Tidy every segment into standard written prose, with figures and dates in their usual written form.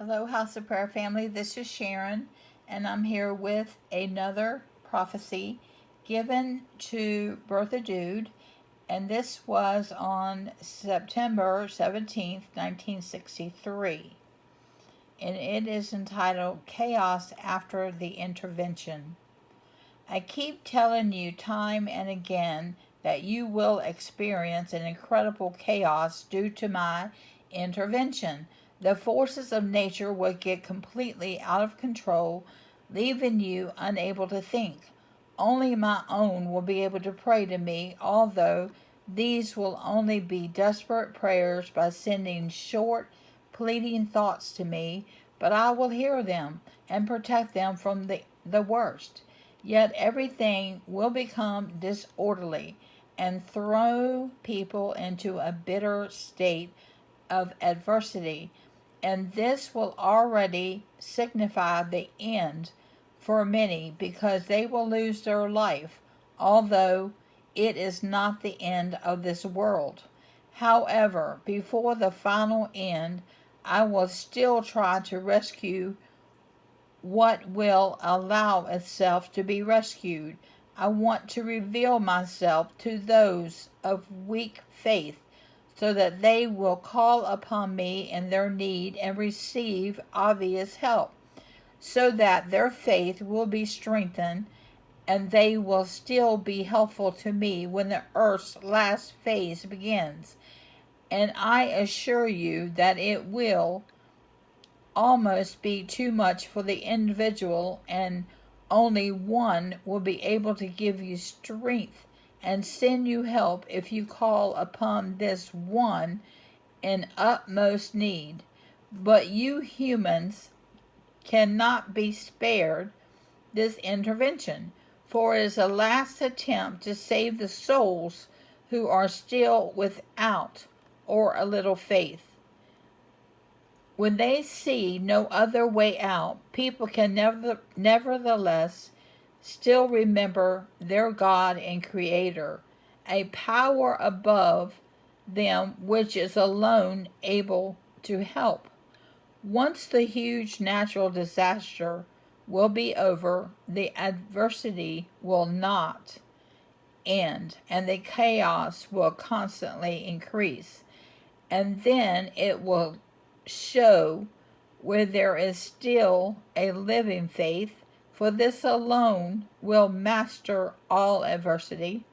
Hello, House of Prayer family. This is Sharon, and I'm here with another prophecy given to Bertha Dudde, and this was on September 17th, 1963. And it is entitled Chaos After the Intervention. I keep telling you time and again that you will experience an incredible chaos due to my intervention. The forces of nature will get completely out of control, leaving you unable to think. Only my own will be able to pray to me, although these will only be desperate prayers by sending short, pleading thoughts to me, but I will hear them and protect them from the worst. Yet everything will become disorderly and throw people into a bitter state of adversity, and this will already signify the end for many because they will lose their life, although it is not the end of this world. However, before the final end, I will still try to rescue what will allow itself to be rescued. I want to reveal myself to those of weak faith so that they will call upon me in their need and receive obvious help, so that their faith will be strengthened and they will still be helpful to me when the earth's last phase begins. And I assure you that it will almost be too much for the individual, and only one will be able to give you strength and send you help if you call upon this one in utmost need. But you humans cannot be spared this intervention, for it is a last attempt to save the souls who are still without or a little faith. When they see no other way out, people can nevertheless still remember their God and Creator, a power above them which is alone able to help. Once the huge natural disaster will be over, the adversity will not end, and the chaos will constantly increase. And then it will show where there is still a living faith, for this alone will master all adversity.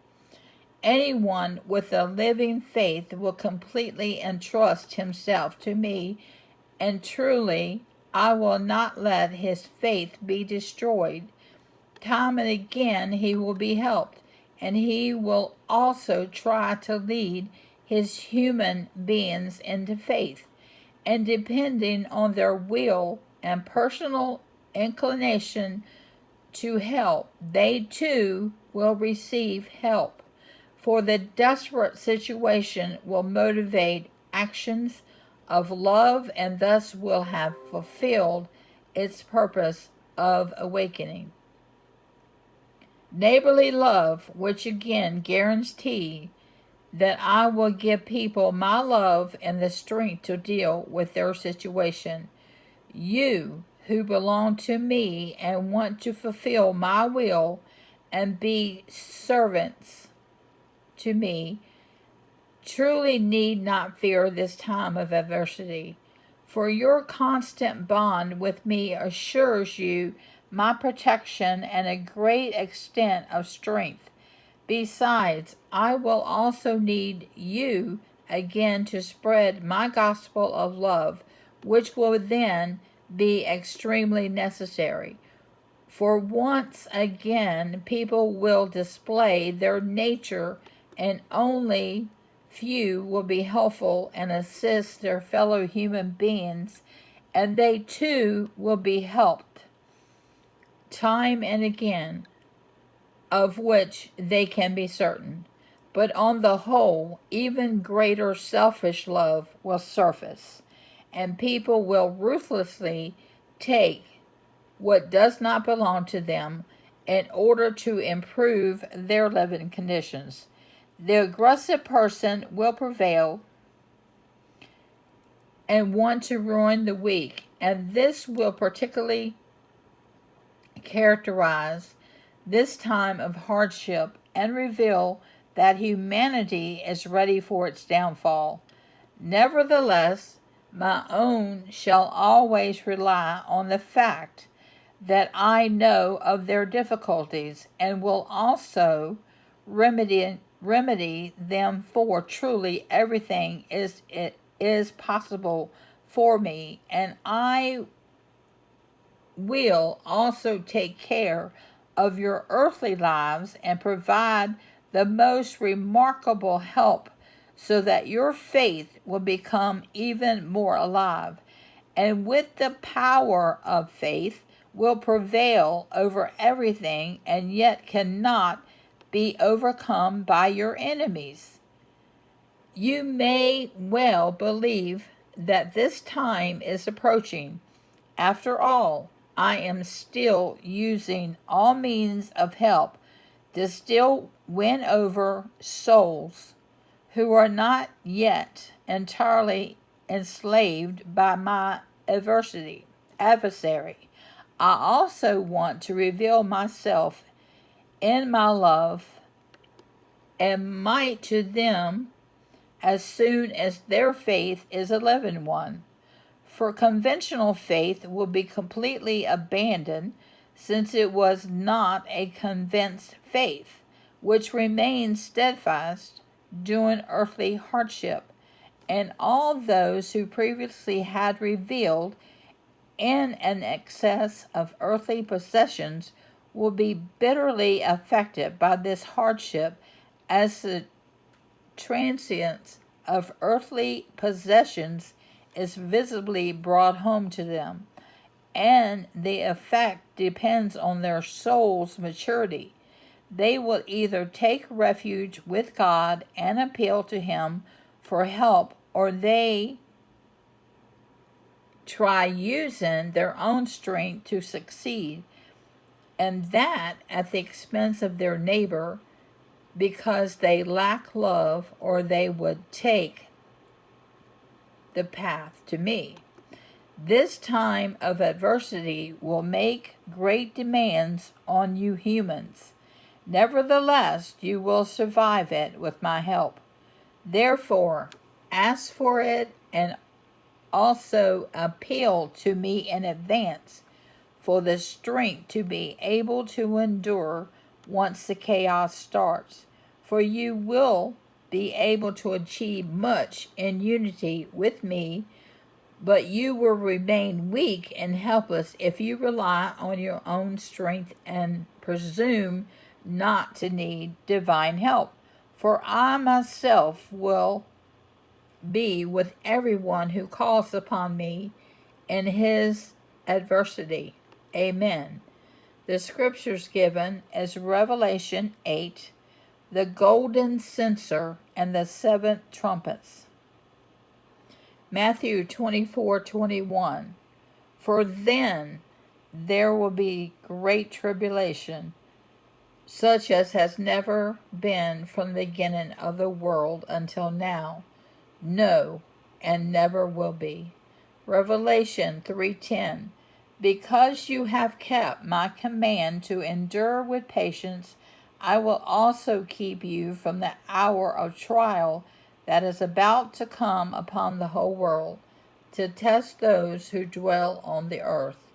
Anyone with a living faith will completely entrust himself to me, and truly I will not let his faith be destroyed. Time and again he will be helped, and he will also try to lead his human beings into faith, and depending on their will and personal inclination to help, they too will receive help. For the desperate situation will motivate actions of love and thus will have fulfilled its purpose of awakening. Neighborly love, which again guarantees that I will give people my love and the strength to deal with their situation. You who belong to me and want to fulfill my will and be servants to me truly need not fear this time of adversity, for your constant bond with me assures you my protection and a great extent of strength. Besides, I will also need you again to spread my gospel of love, which will then be extremely necessary. For once again, people will display their nature, and only few will be helpful and assist their fellow human beings, and they too will be helped time and again, of which they can be certain. But on the whole, even greater selfish love will surface, and people will ruthlessly take what does not belong to them in order to improve their living conditions. The aggressive person will prevail and want to ruin the weak, And this will particularly characterize this time of hardship and reveal that humanity is ready for its downfall. Nevertheless, my own shall always rely on the fact that I know of their difficulties and will also remedy them, for truly everything is possible for me, and I will also take care of your earthly lives and provide the most remarkable help so that your faith will become even more alive, and with the power of faith will prevail over everything and yet cannot be overcome by your enemies. You may well believe that this time is approaching. After all, I am still using all means of help to still win over souls who are not yet entirely enslaved by my adversary. I also want to reveal myself in my love and might to them as soon as their faith is a living one. For conventional faith will be completely abandoned, since it was not a convinced faith, which remains steadfast during earthly hardship. And all those who previously had revealed in an excess of earthly possessions will be bitterly affected by this hardship, as the transience of earthly possessions is visibly brought home to them, and the effect depends on their soul's maturity. They will either take refuge with God and appeal to Him for help, or they try using their own strength to succeed, and that at the expense of their neighbor, because they lack love, or they would take the path to me. This time of adversity will make great demands on you humans. Nevertheless, you will survive it with my help. Therefore, ask for it and also appeal to me in advance for the strength to be able to endure once the chaos starts. For you will be able to achieve much in unity with me, but you will remain weak and helpless if you rely on your own strength and presume not to need divine help. For I myself will be with everyone who calls upon me in his adversity. Amen. The scriptures given is Revelation 8, the golden censer and the 7 trumpets. Matthew 24:21. For then there will be great tribulation, such as has never been from the beginning of the world until now, no, and never will be. Revelation 3:10. Because you have kept my command to endure with patience, I will also keep you from the hour of trial that is about to come upon the whole world, to test those who dwell on the earth.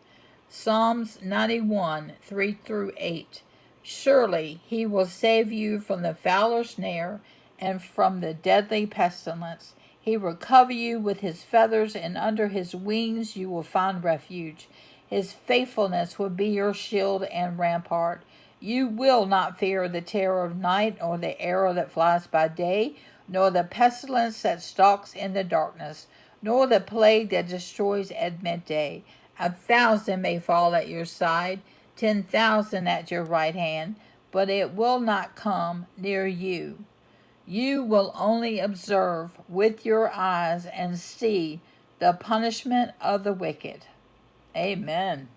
Psalms 91:3-8. Surely he will save you from the fowler's snare and from the deadly pestilence. He will cover you with his feathers, and under his wings you will find refuge. His faithfulness will be your shield and rampart. You will not fear the terror of night, or the arrow that flies by day, nor the pestilence that stalks in the darkness, nor the plague that destroys at midday. 1,000 may fall at your side, 10,000 at your right hand, but it will not come near you. You will only observe with your eyes and see the punishment of the wicked. Amen.